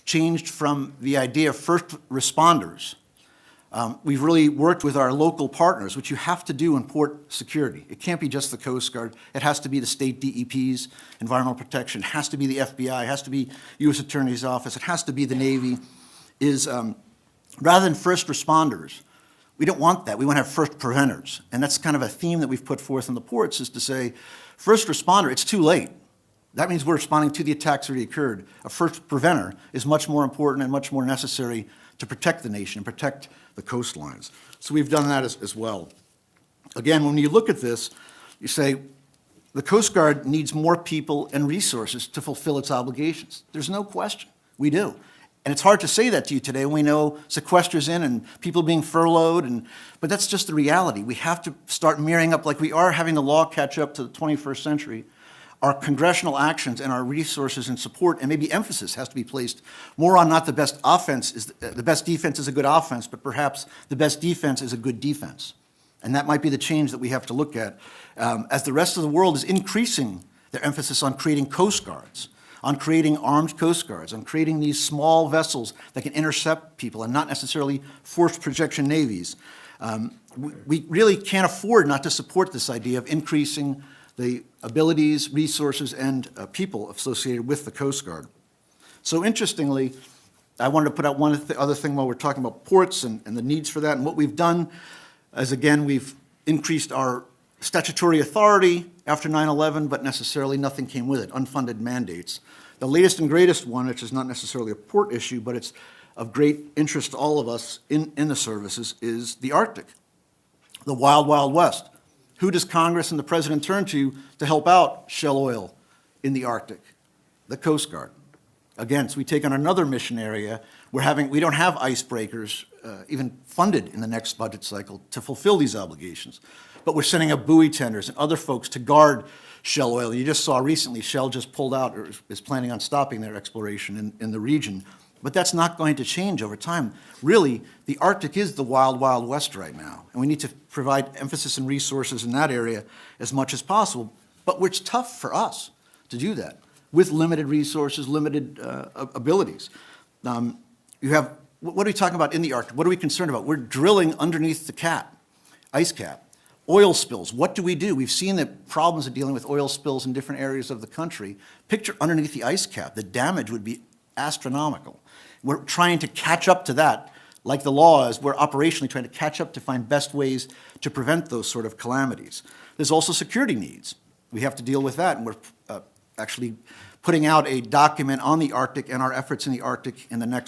changed from the idea of first responders. We've really worked with our local partners, which you have to do in port security. It can't be just the Coast Guard. It has to be the state DEPs, environmental protection. It has to be the FBI. It has to be U.S. Attorney's Office. It has to be the Navy. Rather than first responders, we don't want that. We want to have first preventers. And that's kind of a theme that we've put forth in the ports, is to say, first responder, it's too late. That means we're responding to the attacks that already occurred. A first preventer is much more important and much more necessary to protect the nation and protect the coastlines. So we've done that as well. Again, when you look at this, you say the Coast Guard needs more people and resources to fulfill its obligations. There's no question. We do. And it's hard to say that to you today when we know sequesters in and people being furloughed, but that's just the reality. We have to start mirroring up like we are having the law catch up to the 21st century. Our congressional actions and our resources and support and maybe emphasis has to be placed more on not the best offense, the best defense is a good offense, but perhaps the best defense is a good defense. And that might be the change that we have to look at as the rest of the world is increasing their emphasis on creating coast guards, on creating armed coast guards, on creating these small vessels that can intercept people and not necessarily force projection navies. We really can't afford not to support this idea of increasing the abilities, resources, and people associated with the Coast Guard. So interestingly, I wanted to put out one other thing while we're talking about ports and the needs for that. And what we've done is, again, we've increased our statutory authority after 9/11, but necessarily nothing came with it, unfunded mandates. The latest and greatest one, which is not necessarily a port issue, but it's of great interest to all of us in the services, is the Arctic, the wild, wild west. Who does Congress and the President turn to help out Shell Oil in the Arctic? The Coast Guard. Again, so we take on another mission area. We don't have icebreakers even funded in the next budget cycle to fulfill these obligations. But we're sending up buoy tenders and other folks to guard Shell Oil. You just saw recently Shell just pulled out or is planning on stopping their exploration in the region. But that's not going to change over time. Really, the Arctic is the wild, wild west right now, and we need to provide emphasis and resources in that area as much as possible. But it's tough for us to do that with limited resources, limited abilities. What are we talking about in the Arctic? What are we concerned about? We're drilling underneath the cap, ice cap. Oil spills, what do we do? We've seen the problems of dealing with oil spills in different areas of the country. Picture underneath the ice cap, the damage would be astronomical. We're trying to catch up to that, like the law is. We're operationally trying to catch up to find best ways to prevent those sort of calamities. There's also security needs. We have to deal with that, and we're actually putting out a document on the Arctic and our efforts in the Arctic in the next